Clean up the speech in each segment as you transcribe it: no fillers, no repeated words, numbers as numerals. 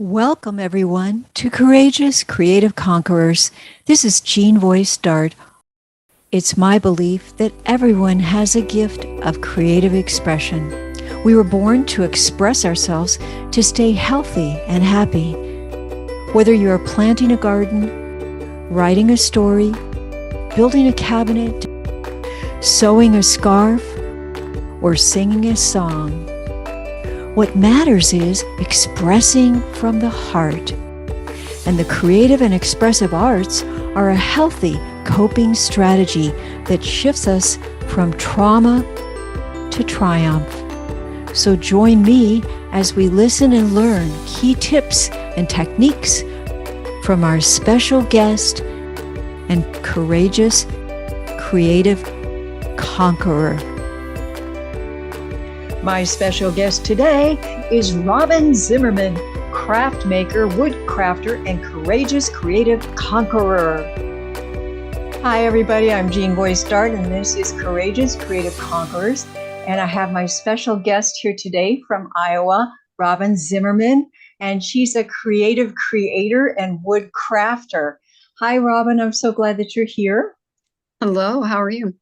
Welcome, everyone, to Courageous Creative Conquerors. This is Jean Voice Dart. It's my belief that everyone has a gift of creative expression. We were born to express ourselves to stay healthy and happy. Whether you are planting a garden, writing a story, building a cabinet, sewing a scarf, or singing a song, what matters is expressing from the heart. And the creative and expressive arts are a healthy coping strategy that shifts us from trauma to triumph. So join me as we listen and learn key tips and techniques from our special guest and courageous creative conqueror. My special guest today is Robin Zimmerman, craft maker, wood crafter, and courageous creative conqueror. Hi, everybody. I'm Jean Voice Dart, and this is Courageous Creative Conquerors. And I have my special guest here today from Iowa, Robin Zimmerman, and she's a creative creator and wood crafter. Hi, Robin. I'm so glad that you're here. Hello, how are you?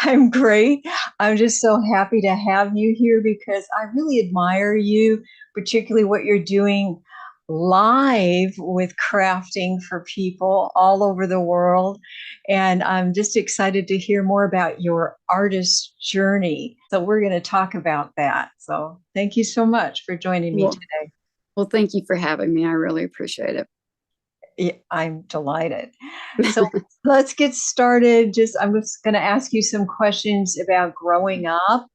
I'm great. I'm just so happy to have you here because I really admire you, particularly what you're doing live with crafting for people all over the world. And I'm just excited to hear more about your artist journey. So we're going to talk about that. So thank you so much for joining me Well, today. well, thank you for having me. I really appreciate it. I'm delighted. So let's get started. I'm just going to ask you some questions about growing up.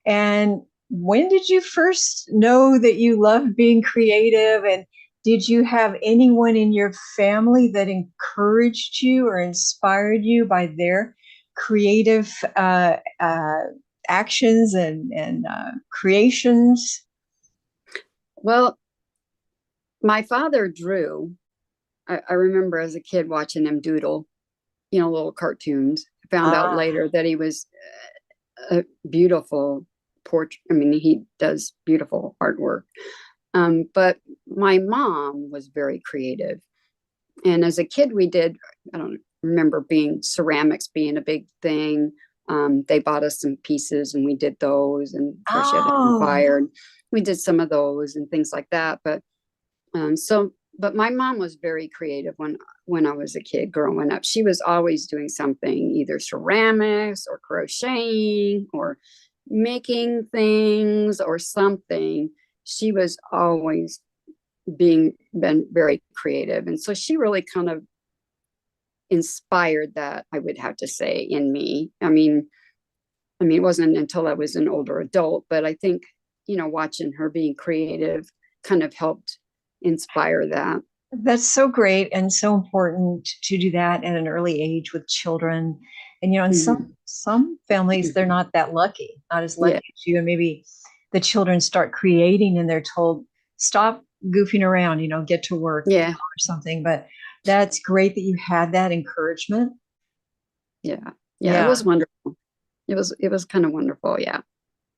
And when did you first know that you loved being creative? And did you have anyone in your family that encouraged you or inspired you by their creative actions and creations? Well, my father drew. I remember as a kid watching him doodle, little cartoons. I found out Ah, later that he was a beautiful portrait. I mean, he does beautiful artwork. But my mom was very creative. And as a kid, I don't remember ceramics being a big thing. They bought us some pieces and we did those. And of course, you had to have them oh, fired. We did some of those and things like that. But my mom was very creative when I was a kid growing up. She was always doing something, either ceramics or crocheting or making things or something. She was always been very creative. And so she really kind of inspired that, I would have to say, in me. I mean, it wasn't until I was an older adult, but I think, watching her being creative kind of helped inspire that. that's so great and so important to do that at an early age with children. And in Mhm. some families they're not that lucky, not as lucky Yeah, as you. And maybe the children start creating and they're told, stop goofing around, get to work, yeah, or something. But that's great that you had that encouragement. yeah, yeah. It Yeah. was wonderful. It was kind of wonderful. Yeah.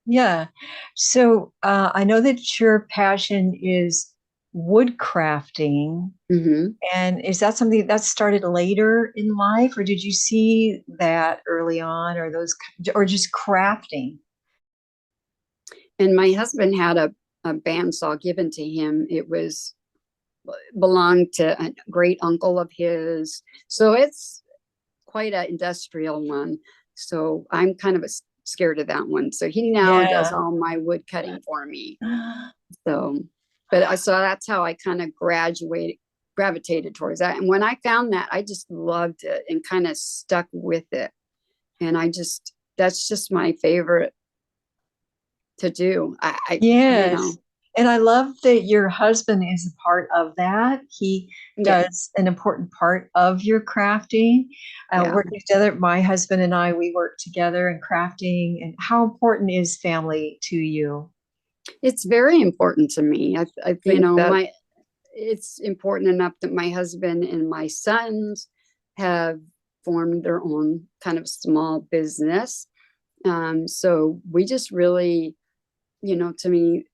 Yeah. So I know that your passion is wood crafting. Hmm. And is that something that started later in life, or did you see that early on, or or just crafting? And my husband had a bandsaw given to him. It was belonged to a great uncle of his. So it's quite an industrial one. So I'm kind of scared of that one. So he now does Yeah. all my wood cutting for me. So, so that's how I kind of gravitated towards that. And when I found that, I just loved it and kind of stuck with it. And that's just my favorite to do. Yes. And I love that your husband is a part of that. He Yeah, does an important part of your crafting. yeah. Working together, my husband and I, we work together in crafting. And how important is family to you? It's very important to me. I You think know, that it's important enough that my husband and my sons have formed their own kind of small business. So we just really, to me,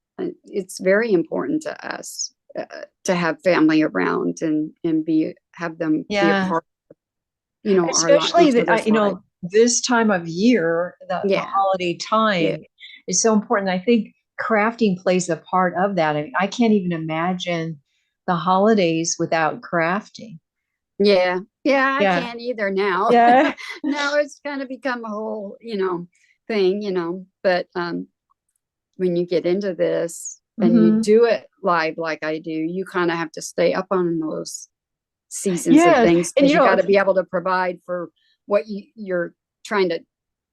it's very important to us. to have family around and have them be a Yeah. part, our lot, Especially each other's life. this time of year, the Yeah, holiday yeah, time is so important. I think crafting plays a part of that. I mean, I can't even imagine the holidays without crafting. yeah, yeah. I Yeah. can't either now. Yeah. Now it's kind of become a whole, thing, But when you get into this and you Hmm. do it live like I do, you kind of have to stay up on those seasons of Yes. things And because you got to be able to provide for what you're trying to,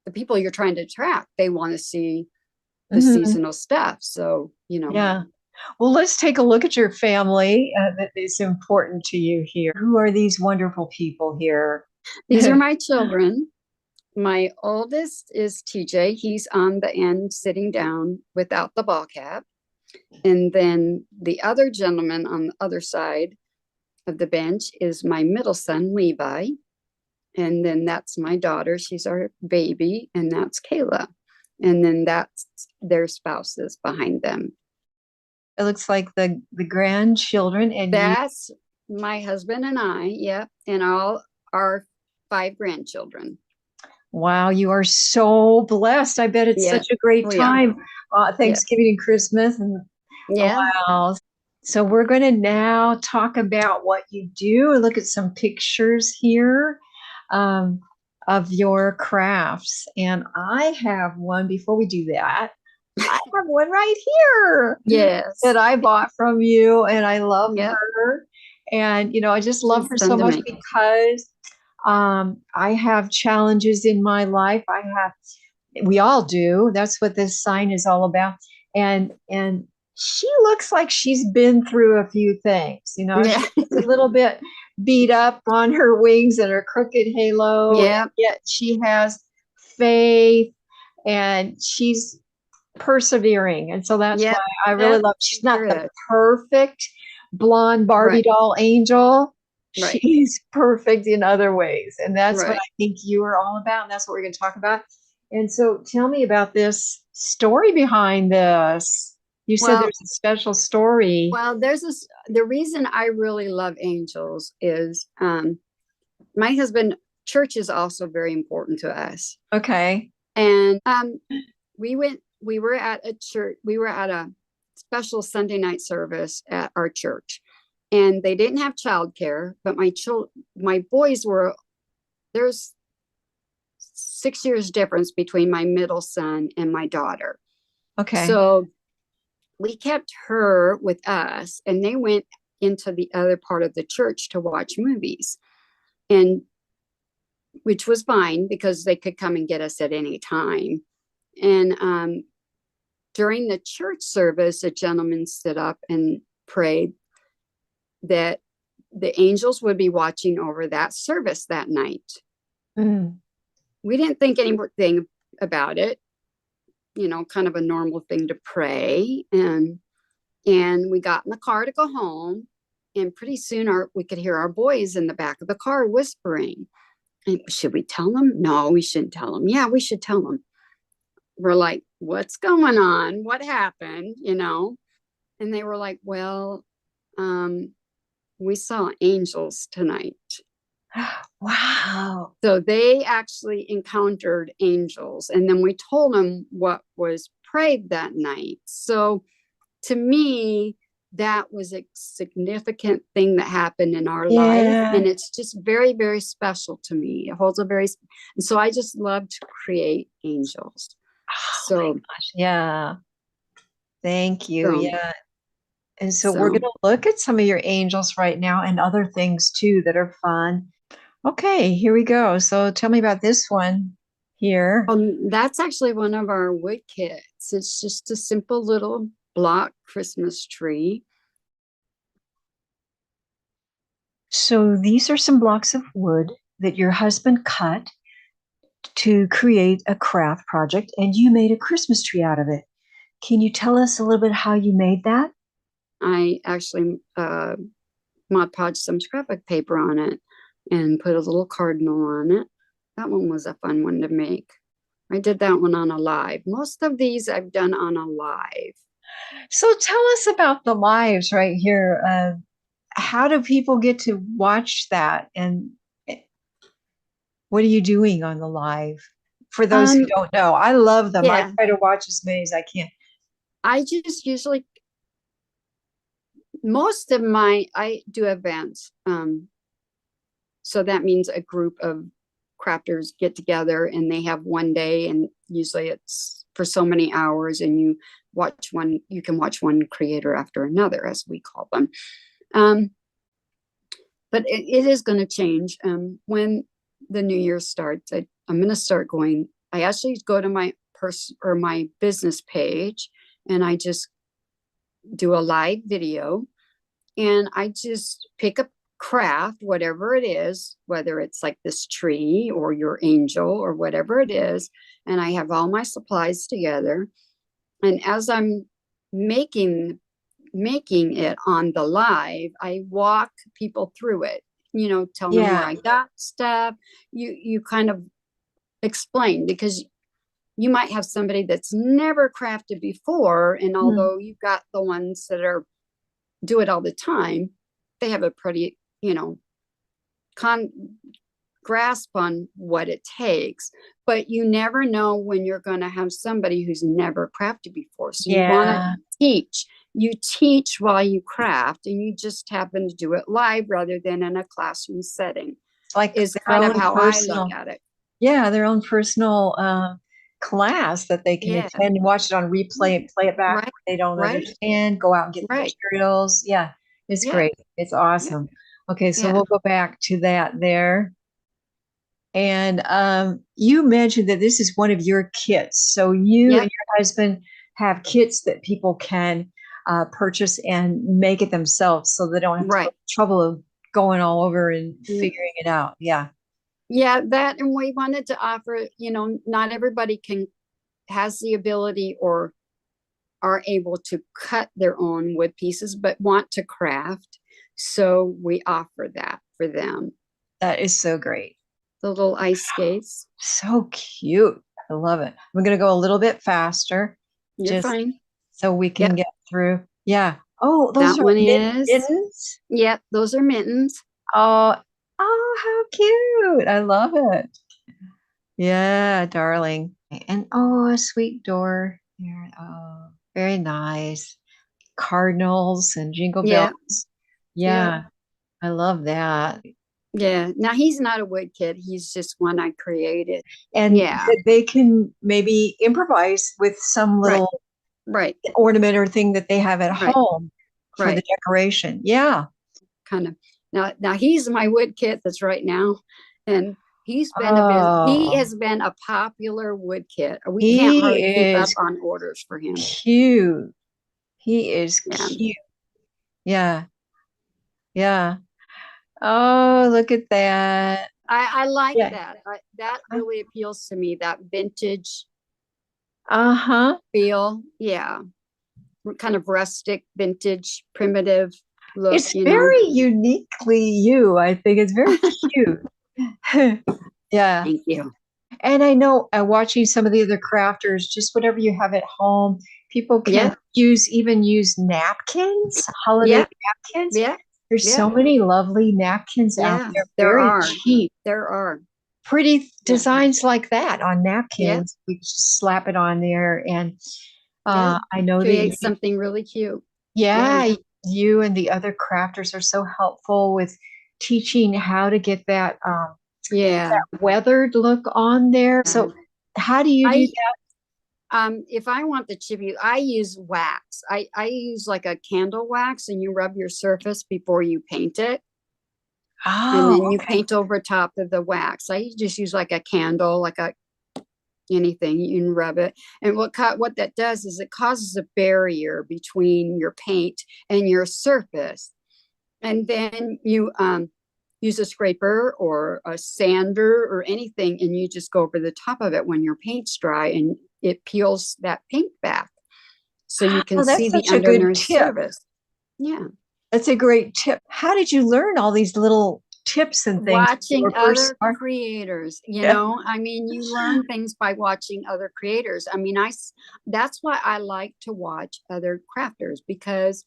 the people you're trying to attract. They want to see the mhm. seasonal stuff. So, Yeah. Well, let's take a look at your family that is important to you here. Who are these wonderful people here? these are my children. My oldest is TJ. He's on the end sitting down without the ball cap. And then the other gentleman on the other side of the bench is my middle son, Levi. And then that's my daughter. She's our baby. And that's Kayla. And then that's their spouses behind them. It looks like the grandchildren and you. That's my husband and I. Yep. And all our 5 grandchildren. Wow, you are so blessed. I bet it's Yeah, such a great we are. time. Yeah. Thanksgiving and Christmas. And Yeah. wow. So we're going to now talk about what you do and look at some pictures here um, of your crafts. And I have one before we do that. I have one right here Yes. that I bought from you, and I love Yep. her. And, I just love She's her fun so to much make. because I have challenges in my life. We all do. That's what this sign is all about. And she looks like she's been through a few things. Yeah. She's a little bit beat up on her wings and her crooked halo. Yeah. And yet she has faith and she's persevering. And so that's Yep. why I really Yep. love. She's not the Good. perfect blonde Barbie Right. doll angel. Right. She's perfect in other ways. And that's what Right. I think you are all about. And that's what we're going to talk about. And so tell me about this story behind this. You said Well, there's a special story. well, the reason I really love angels is my husband, church is also very important to us. Okay. And we were at a church, we were at a special Sunday night service at our church. And they didn't have childcare, but my boys were, there's 6 years difference between my middle son and my daughter. Okay. So we kept her with us and they went into the other part of the church to watch movies, and which was fine because they could come and get us at any time. And during the church service, a gentleman stood up and prayed that the angels would be watching over that service that night. Mm. We didn't think anything about it, kind of a normal thing to pray. And we got in the car to go home, and pretty soon we could hear our boys in the back of the car whispering. And should we tell them? No, we shouldn't tell them. Yeah, we should tell them. We're like, what's going on? What happened? And they were like, well, we saw angels tonight. Wow. So they actually encountered angels. And then we told them what was prayed that night. So to me, that was a significant thing that happened in our life. And it's just very, very special to me. It holds and so I just love to create angels. Oh my gosh. Yeah. Thank you. Yeah. And so we're going to look at some of your angels right now and other things too that are fun. Okay, here we go. So tell me about this one here. That's actually one of our wood kits. It's just a simple little block Christmas tree. So these are some blocks of wood that your husband cut to create a craft project, and you made a Christmas tree out of it. Can you tell us a little bit how you made that? I actually Mod Podged some scrapbook paper on it and put a little cardinal on it. That one was a fun one to make. I did that one on a live. Most of these I've done on a live. So tell us about the lives right here. How do people get to watch that? And what are you doing on the live? For those who Um, don't know, I love them. I yeah, try to watch as many as I can. I just usually I do events. So that means a group of crafters get together and they have one day, and usually it's for so many hours, and you can watch one creator after another, as we call them. But it is going to change when the new year starts. I'm going to start going. I actually go to my my business page, and I just do a live video, and I just pick a craft, whatever it is, whether it's like this tree or your angel or whatever it is, and I have all my supplies together. And as I'm making it on the live, I walk people through it, tell them where Yeah. I got stuff. You kind of explain, because you might have somebody that's never crafted before, and Mm. although you've got the ones that are do it all the time, they have a pretty, con grasp on what it takes. But you never know when you're going to have somebody who's never crafted before. So you want to Yeah. teach. You teach while you craft, and you just happen to do it live rather than in a classroom setting, It's like is their kind of own how I look personal, at it. yeah, their own personal class that they can Yeah. attend and watch it on replay and play it back Right. if they don't Right. understand, go out and get the Right. materials. Yeah, it's Yeah. great. It's Yeah. awesome. Okay, so Yeah. we'll go back to that there. And you mentioned that this is one of your kits. So you and Yep. your husband have kits that people can purchase and make it themselves so they don't have to go Right. to trouble of going all over and Mm. figuring it out. Yeah. Yeah, that, and we wanted to offer, not everybody has the ability or are able to cut their own wood pieces, but want to craft. So we offer that for them. That is so great. The little ice skates. So cute. I love it. I'm going to go a little bit faster You're just fine. so we can Yep. get through. Yeah. Oh, those That are one is, mittens. yep, those are mittens. Oh, oh, how cute. I love it. Yeah, darling. And oh, a sweet door here. Oh, very nice. Cardinals and jingle Yeah. bells. Yeah. Yeah, I love that. Yeah. Now he's not a wood kid. He's just one I created. And Yeah. that they can maybe improvise with some Right. little Right. ornament or thing that they have at Right. home for the Right. decoration. Yeah. Kind of. Now he's my wood kit that's right now. And he Oh, has been a popular wood kit. We can't he hardly keep up is on orders for him. cute. He is Yeah. cute. Yeah. Yeah. Oh, look at that. I like Yeah. that. That really appeals to me, that vintage Uh-huh. feel. Yeah. Kind of rustic, vintage, primitive look, It's very uniquely you. I think it's very cute. Yeah. Thank you. And I know watching some of the other crafters, just whatever you have at home, people can Yeah. even use napkins, holiday Yeah. napkins. Yeah. There's Yeah. so many lovely napkins out Yeah. there, There very are. cheap, There are. pretty Yeah. designs like that on Yeah. napkins. We just slap it on there. And Yeah. I know that Create something really cute. yeah, Yeah. you and the other crafters are so helpful with teaching how to get that Yeah. weathered look on there. So how do you do I that? if I want the chippy, I use wax. I use like a candle wax, and you rub your surface before you paint it. And Oh, then you okay. paint over top of the wax. I just use like a candle, like anything. You can rub it. And what that does is it causes a barrier between your paint and your surface. And then you use a scraper or a sander or anything, and you just go over the top of it when your paint's dry, and it peels that paint back. So you can Oh, see that's the such a good underneath tip. surface. Yeah. That's a great tip. How did you learn all these little tips and things watching when we're first other start- creators, Yeah. I mean, you learn things by watching other creators. I mean, that's why I like to watch other crafters, because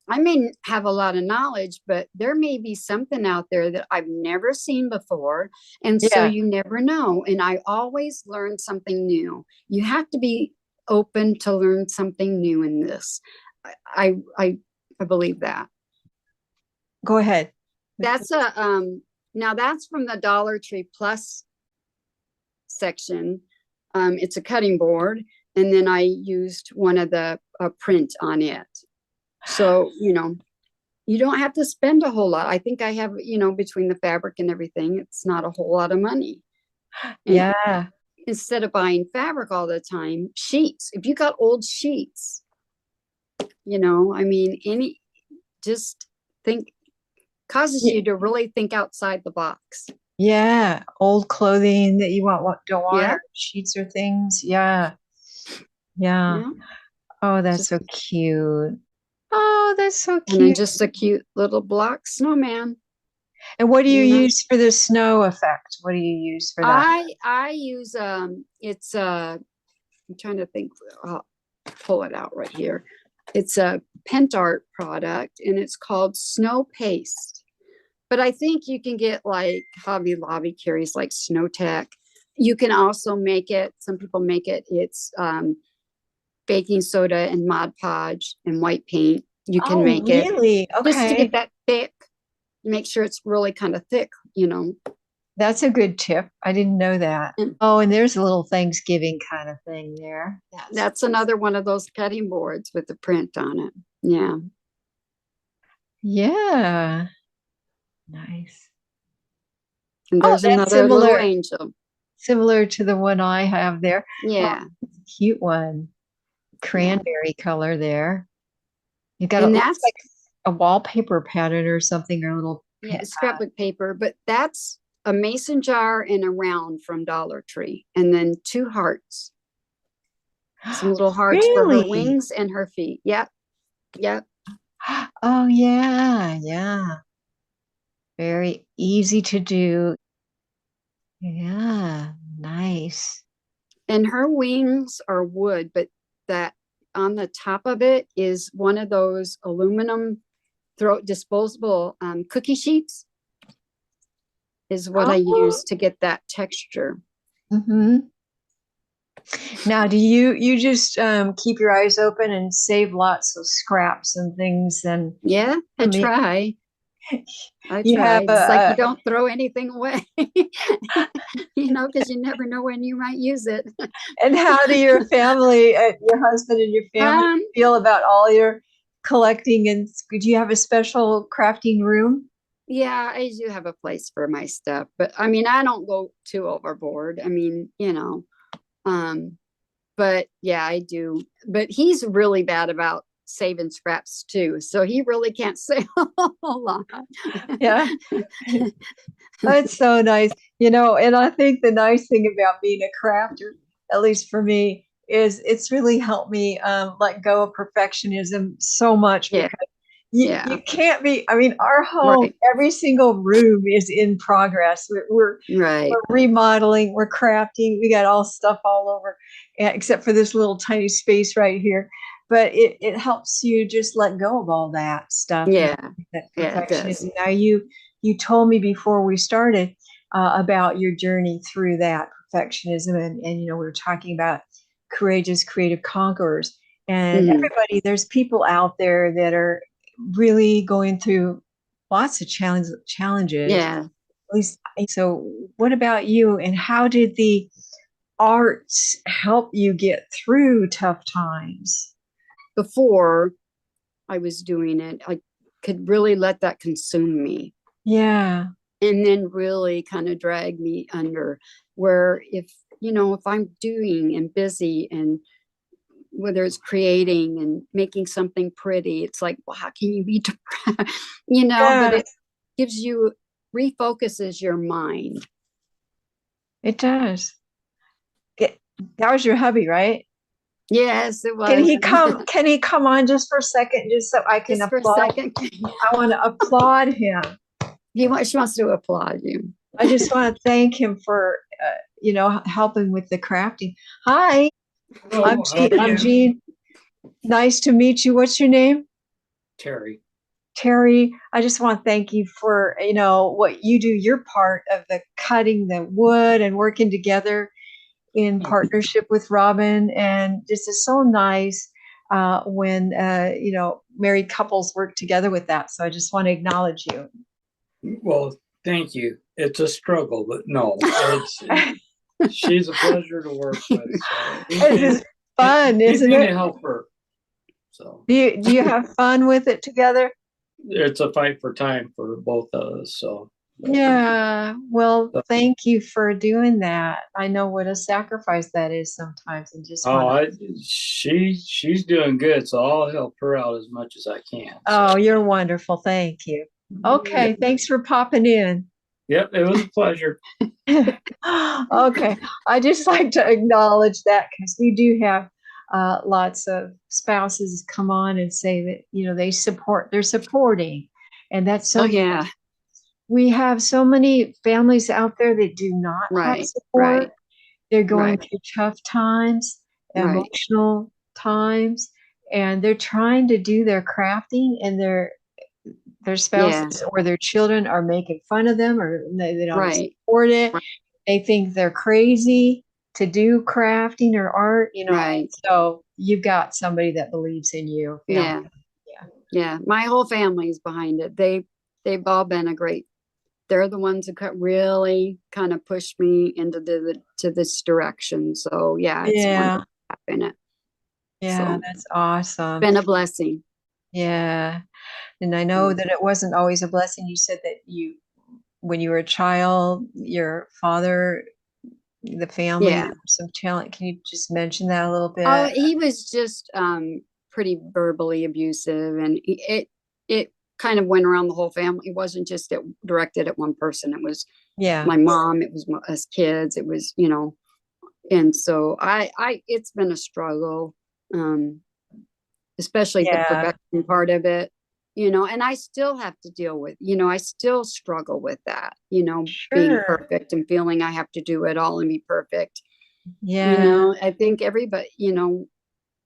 I may have a lot of knowledge, but there may be something out there that I've never seen before. And so Yeah. you never know. And I always learn something new. You have to be open to learn something new in this. I believe that. Go ahead. That's now that's from the Dollar Tree Plus section. It's a cutting board, and then I used one of the print on it. So, you don't have to spend a whole lot. I think I have, between the fabric and everything, it's not a whole lot of money. And Yeah. instead of buying fabric all the time, sheets. If you got old sheets, I mean, just think, causes you to really think outside the box. Yeah. Old clothing that you don't want, Yeah. or sheets or things. Yeah. Yeah. Yeah. Oh, that's so cute. Oh, that's so And then cute. just a cute little block snowman. And what do you you know. use for the snow effect? What do you use for that? I use it's I'm trying to think. I'll pull it out right here. It's a Pentart product, and it's called Snow Paste. But I think you can get, like, Hobby Lobby carries like Snow Tech. You can also make it. Some people make it. It's baking soda and Mod Podge and white paint. You can make it Really? just to Okay. get that thick. Make sure it's really kind of thick. That's a good tip. I didn't know that. Mm. Oh, and there's a little Thanksgiving kind of thing there. That's another one of those cutting boards with the print on it. Yeah. Yeah. Nice. And Oh, there's that's another little angel. similar to the one I have there. Yeah. Oh, cute one. Cranberry color there. You got And it looks that's like a wallpaper pattern or something, or a little scrapbook paper, but that's a mason jar and a round from Dollar Tree, and then 2 hearts. Some little hearts for her Really? wings and her feet. Yep. Oh yeah, yeah. Very easy to do. Yeah, nice. And her wings are wood, but that on the top of it is one of those aluminum disposable cookie sheets, is what I use to get that texture. Mm-hmm. Now, do you just keep your eyes open and save lots of scraps and things? And yeah, I try. You have it's like you don't throw anything away, because you never know when you might use it. And how do your family, your husband and your family feel about all your collecting? And do you have a special crafting room? Yeah, I do have a place for my stuff, but I mean, I don't go too overboard. I mean, but yeah, I do. But he's really bad about saving scraps too, so he really can't save a whole lot. Yeah. That's so nice. And I think the nice thing about being a crafter, at least for me, is it's really helped me let go of perfectionism so much, because you can't be, I mean, our home, every single room is in progress. We're remodeling, we're crafting, we got all stuff all over, except for this little tiny space right here. But it helps you just let go of all that stuff. Yeah. That perfectionism. Now, you told me before we started about your journey through that perfectionism, and we were talking about courageous creative conquerors, and everybody, there's people out there that are really going through lots of challenges. Yeah. At least, so what about you, and how did the arts help you get through tough times? Before I was doing it, I could really let that consume me. Yeah. And then really kind of drag me under, where if I'm doing and busy, and whether it's creating and making something pretty, it's like, well, how can you be depressed? But it gives you, refocuses your mind. It does. That was your hubby, right? Yes, it was. Can he come on just for a second, just so I can applaud? I want to applaud him. She wants to applaud you. I just want to thank him for, helping with the crafting. Hi, Hello, how are I'm you? Jean. Nice to meet you. What's your name? Terry. Terry. I just want to thank you for, what you do, your part of the cutting the wood and working together in partnership with Robin. And this is so nice when, married couples work together with that. So I just want to acknowledge you. Well, thank you. It's a struggle, but no, she's a pleasure to work with. So This is fun, isn't anything to it? help her. So Do you have fun with it together? it's a fight for time for both of us. So Yeah. Well, so- thank you for doing that. I know what a sacrifice that is sometimes, and just oh, want to. she's doing good. So I'll help her out as much as I can. Oh, So. you're wonderful. Thank you. Okay. Thanks for popping in. Yep, it was a pleasure. Okay. I just like to acknowledge that because we do have lots of spouses come on and say that, they're supporting. And that's so Oh yeah. we have so many families out there that do not have Right. support. Right. They're going Right. through tough times, Right. emotional times, and they're trying to do their crafting, and their Yeah. spouses or their children are making fun of them, or they don't Right. support it. Right. They think they're crazy to do crafting or art, Right. So you've got somebody that believes in you. Yeah. Yeah. Yeah. My whole family's behind it. They've all been they're the ones who really kind of pushed me into to this direction. So yeah, it's wonderful having it. Yeah, So that's awesome. been a blessing. Yeah. And I know that it wasn't always a blessing. You said that when you were a child, your father, the family, there was some talent. Can you just mention that a little bit? Oh, he was just pretty verbally abusive, and it kind of went around the whole family. It wasn't just directed at one person. It was my mom. It was us kids. It was, and so it's been a struggle, especially the perfection part of it, and I still have to deal with, I still struggle with that, being perfect and feeling I have to do it all and be perfect. I think everybody,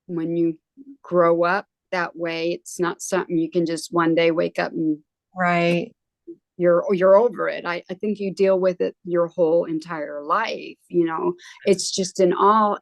when you grow up that way, it's not something you can just one day wake up and you're over it. I think you deal with it your whole entire life. It's just in how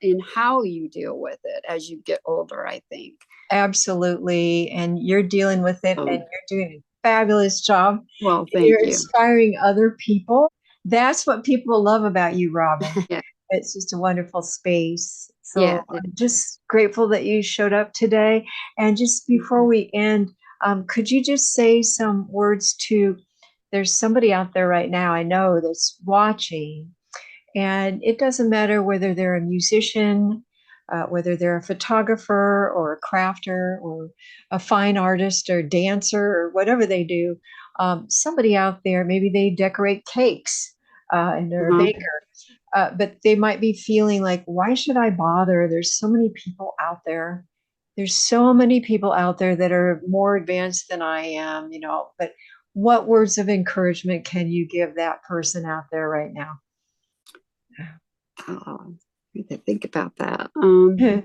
you deal with it as you get older, I think. Absolutely. And you're dealing with it, and you're doing a fabulous job. Well, thank you're you. Inspiring other people. That's what people love about you, Robin. Yeah. It's just a wonderful space. So Yeah. I'm just grateful that you showed up today. And just before we end, could you just say some words there's somebody out there right now I know that's watching, and it doesn't matter whether they're a musician, whether they're a photographer or a crafter or a fine artist or dancer or whatever they do. Somebody out there, maybe they decorate cakes and they're a baker, but they might be feeling like, why should I bother? There's so many people out there. There's so many people out there that are more advanced than I am, but what words of encouragement can you give that person out there right now? Oh, I need to think about that. But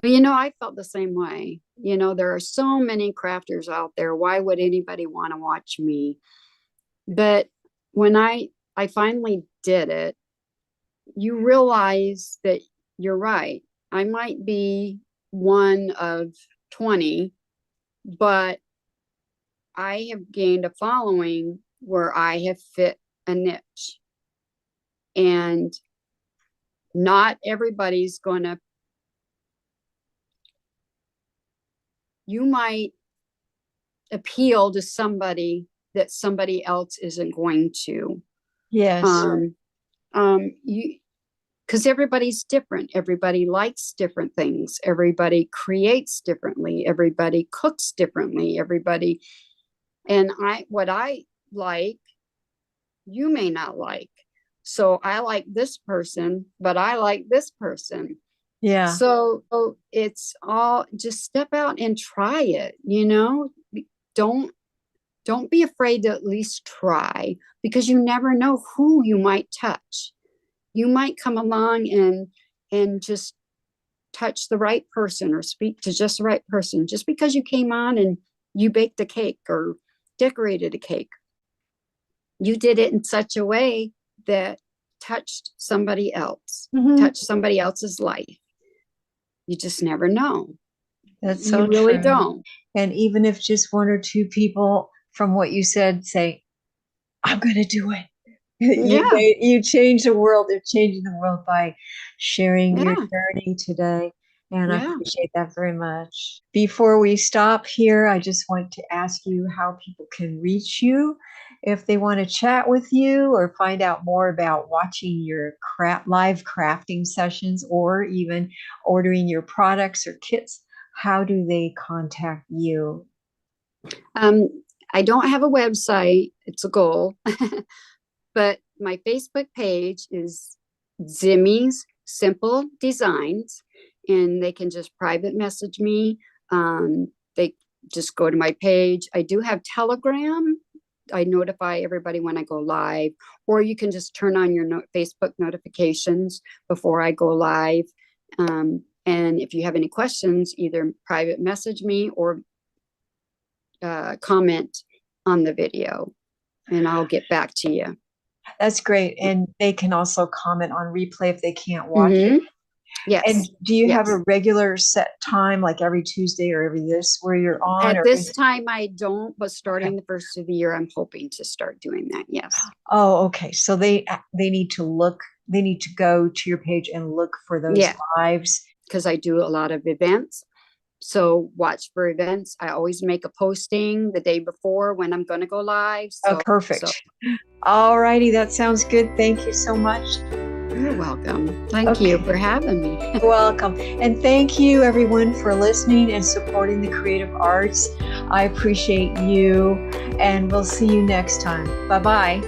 I felt the same way. There are so many crafters out there. Why would anybody want to watch me? But when I finally did it, you realize that you're right. I might be one of 20, but I have gained a following where I have fit a niche. And not everybody's you might appeal to somebody that somebody else isn't going to. Yes. Because everybody's different. Everybody likes different things. Everybody creates differently. Everybody cooks differently. And what I like, you may not like. So I like this person, but I like this person. Yeah. So it's all, just step out and try it, don't don't be afraid to at least try, because you never know who you might touch. You might come along and just touch the right person or speak to just the right person, just because you came on and you baked a cake or decorated a cake. You did it in such a way that touched somebody else, touched somebody else's life. You just never know. That's so you really true. don't. And even if just one or two people from what you said say, I'm going to do it. Yeah. You change the world. They're changing the world by sharing your Yeah. journey today. And I Yeah. appreciate that very much. Before we stop here, I just want to ask you how people can reach you if they want to chat with you or find out more about watching your live crafting sessions or even ordering your products or kits. How do they contact you? I don't have a website. It's a goal. But my Facebook page is Zimmy's Simple Designs, and they can just private message me. They just go to my page. I do have Telegram. I notify everybody when I go live, or you can just turn on your Facebook notifications before I go live. And if you have any questions, either private message me or comment on the video, and I'll get back to you. That's great. And they can also comment on replay if they can't watch it. Yes. And do you have Yes. a regular set time, like every Tuesday or every this, where you're on? At or this is- time, I don't, but starting the first of the year, I'm hoping to start doing that. Yes. Oh, okay. So they need to look. They need to go to your page and look for those Yeah. lives. Because I do a lot of events. So watch for events. I always make a posting the day before when I'm going to go live. So, Oh, perfect. All righty. That sounds good. Thank you so much. You're welcome. Thank you for having me. You're welcome. And thank you, everyone, for listening and supporting the creative arts. I appreciate you. And we'll see you next time. Bye-bye.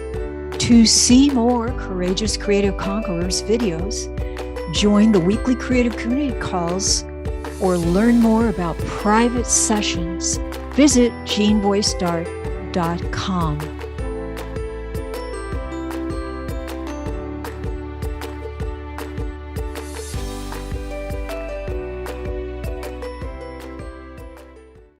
To see more Courageous Creative Conquerors videos, join the weekly creative community calls, or learn more about private sessions, visit jeanvoicedart.com.